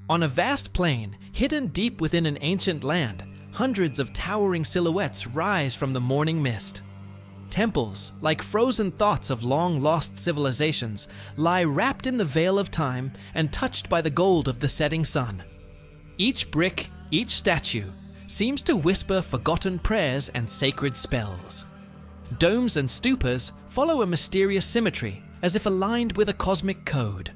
On a vast plain, hidden deep within an ancient land, hundreds of towering silhouettes rise from the morning mist. Temples, like frozen thoughts of long-lost civilizations, lie wrapped in the veil of time and touched by the gold of the setting sun. Each brick, each statue, seems to whisper forgotten prayers and sacred spells. Domes and stupas follow a mysterious symmetry, as if aligned with a cosmic code.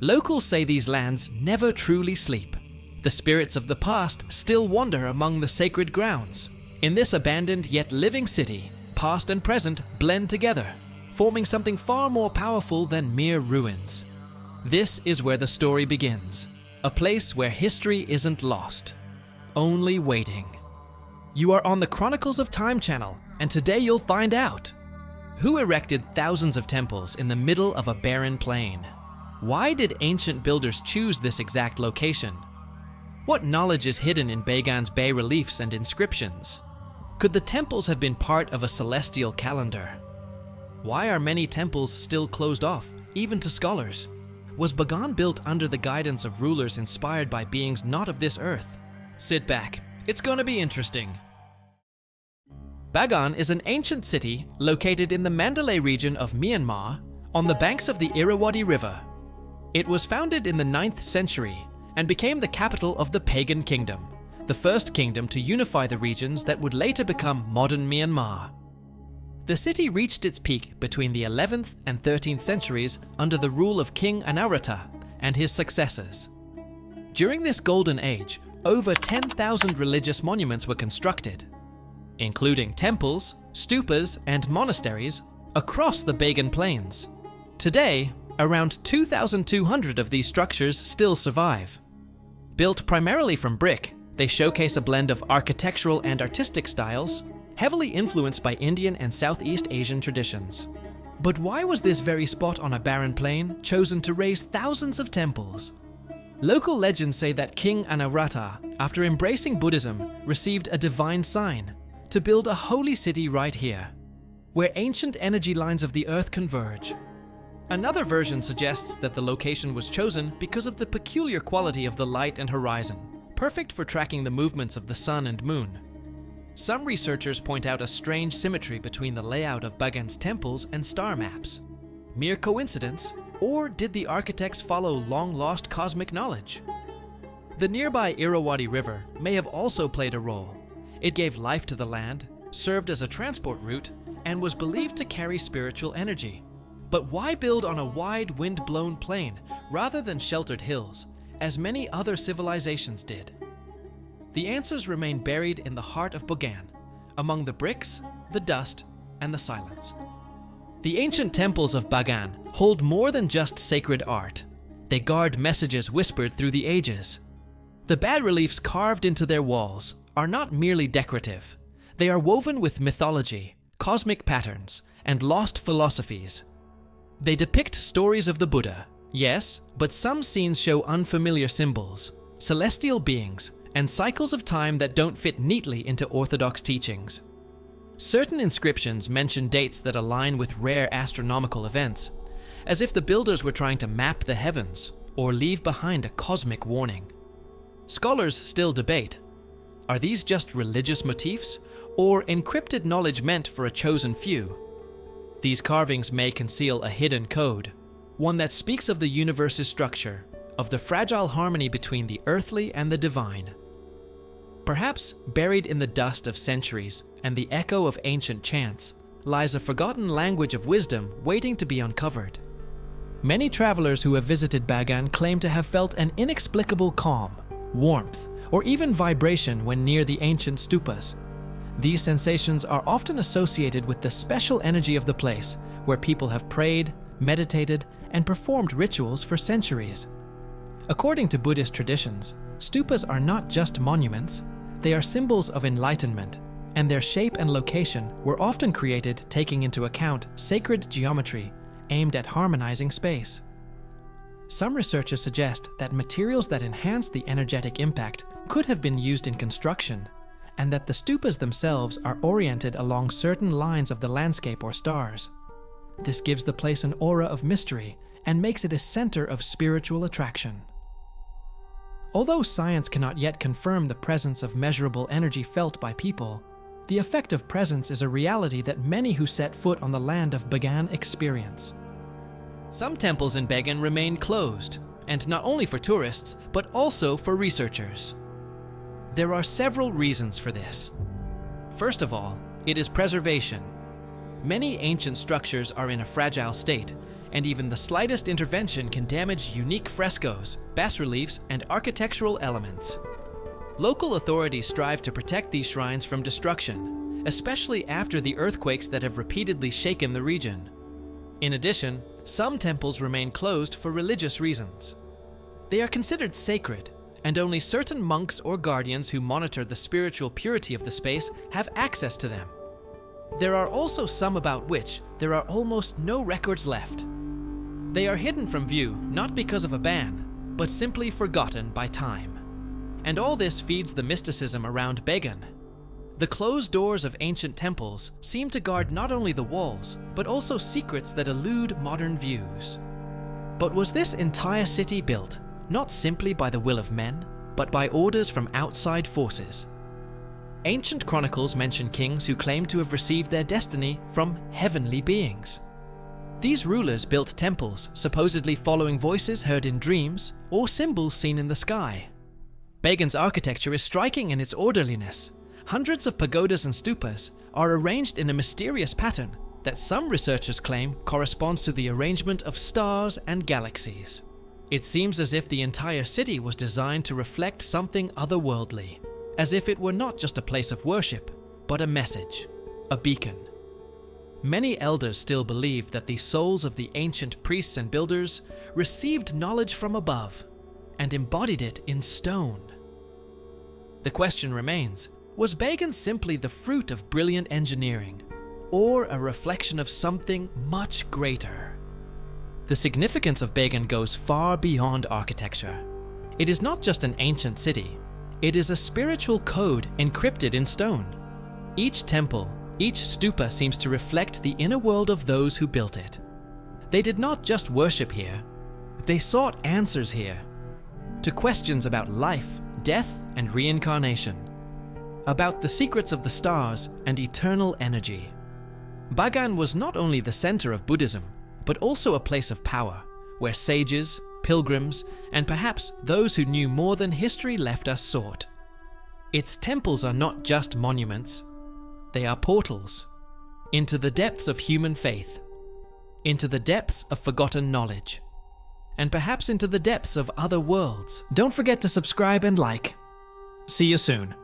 Locals say these lands never truly sleep. The spirits of the past still wander among the sacred grounds. In this abandoned yet living city, past and present blend together, forming something far more powerful than mere ruins. This is where the story begins, a place where history isn't lost, only waiting. You are on the Chronicles of Time channel, and today you'll find out who erected thousands of temples in the middle of a barren plain. Why did ancient builders choose this exact location? What knowledge is hidden in Bagan's bas-reliefs and inscriptions? Could the temples have been part of a celestial calendar? Why are many temples still closed off, even to scholars? Was Bagan built under the guidance of rulers inspired by beings not of this earth? Sit back, it's gonna be interesting. Bagan is an ancient city located in the Mandalay region of Myanmar on the banks of the Irrawaddy River. It was founded in the 9th century and became the capital of the Pagan Kingdom, the first kingdom to unify the regions that would later become modern Myanmar. The city reached its peak between the 11th and 13th centuries under the rule of King Anawrahta and his successors. During this golden age, over 10,000 religious monuments were constructed, including temples, stupas, and monasteries across the Bagan Plains. Today, around 2,200 of these structures still survive. Built primarily from brick, they showcase a blend of architectural and artistic styles, heavily influenced by Indian and Southeast Asian traditions. But why was this very spot on a barren plain chosen to raise thousands of temples? Local legends say that King Anawrahta, after embracing Buddhism, received a divine sign to build a holy city right here, where ancient energy lines of the earth converge. Another version suggests that the location was chosen because of the peculiar quality of the light and horizon, perfect for tracking the movements of the sun and moon. Some researchers point out a strange symmetry between the layout of Bagan's temples and star maps. Mere coincidence, or did the architects follow long-lost cosmic knowledge? The nearby Irrawaddy River may have also played a role. It gave life to the land, served as a transport route, and was believed to carry spiritual energy. But why build on a wide, wind-blown plain rather than sheltered hills, as many other civilizations did? The answers remain buried in the heart of Bagan, among the bricks, the dust, and the silence. The ancient temples of Bagan hold more than just sacred art. They guard messages whispered through the ages. The bas-reliefs carved into their walls are not merely decorative. They are woven with mythology, cosmic patterns, and lost philosophies. They depict stories of the Buddha, yes, but some scenes show unfamiliar symbols, celestial beings, and cycles of time that don't fit neatly into orthodox teachings. Certain inscriptions mention dates that align with rare astronomical events, as if the builders were trying to map the heavens or leave behind a cosmic warning. Scholars still debate, are these just religious motifs or encrypted knowledge meant for a chosen few? These carvings may conceal a hidden code, one that speaks of the universe's structure, of the fragile harmony between the earthly and the divine. Perhaps buried in the dust of centuries and the echo of ancient chants lies a forgotten language of wisdom waiting to be uncovered. Many travelers who have visited Bagan claim to have felt an inexplicable calm, warmth, or even vibration when near the ancient stupas. These sensations are often associated with the special energy of the place, where people have prayed, meditated, and performed rituals for centuries. According to Buddhist traditions, stupas are not just monuments, they are symbols of enlightenment, and their shape and location were often created taking into account sacred geometry aimed at harmonizing space. Some researchers suggest that materials that enhance the energetic impact could have been used in construction, and that the stupas themselves are oriented along certain lines of the landscape or stars. This gives the place an aura of mystery and makes it a center of spiritual attraction. Although science cannot yet confirm the presence of measurable energy felt by people, the effect of presence is a reality that many who set foot on the land of Bagan experience. Some temples in Bagan remain closed, and not only for tourists, but also for researchers. There are several reasons for this. First of all, it is preservation. Many ancient structures are in a fragile state, and even the slightest intervention can damage unique frescoes, bas-reliefs, and architectural elements. Local authorities strive to protect these shrines from destruction, especially after the earthquakes that have repeatedly shaken the region. In addition, some temples remain closed for religious reasons. They are considered sacred, and only certain monks or guardians who monitor the spiritual purity of the space have access to them. There are also some about which there are almost no records left. They are hidden from view not because of a ban, but simply forgotten by time. And all this feeds the mysticism around Bagan. The closed doors of ancient temples seem to guard not only the walls, but also secrets that elude modern views. But was this entire city built not simply by the will of men, but by orders from outside forces? Ancient chronicles mention kings who claim to have received their destiny from heavenly beings. These rulers built temples supposedly following voices heard in dreams or symbols seen in the sky. Bagan's architecture is striking in its orderliness. Hundreds of pagodas and stupas are arranged in a mysterious pattern that some researchers claim corresponds to the arrangement of stars and galaxies. It seems as if the entire city was designed to reflect something otherworldly, as if it were not just a place of worship, but a message, a beacon. Many elders still believe that the souls of the ancient priests and builders received knowledge from above and embodied it in stone. The question remains, was Bagan simply the fruit of brilliant engineering, or a reflection of something much greater? The significance of Bagan goes far beyond architecture. It is not just an ancient city, it is a spiritual code encrypted in stone. Each temple, each stupa seems to reflect the inner world of those who built it. They did not just worship here, they sought answers here to questions about life, death, and reincarnation, about the secrets of the stars and eternal energy. Bagan was not only the center of Buddhism, but also a place of power, where sages, pilgrims, and perhaps those who knew more than history left us sought. Its temples are not just monuments, they are portals into the depths of human faith, into the depths of forgotten knowledge, and perhaps into the depths of other worlds. Don't forget to subscribe and like. See you soon.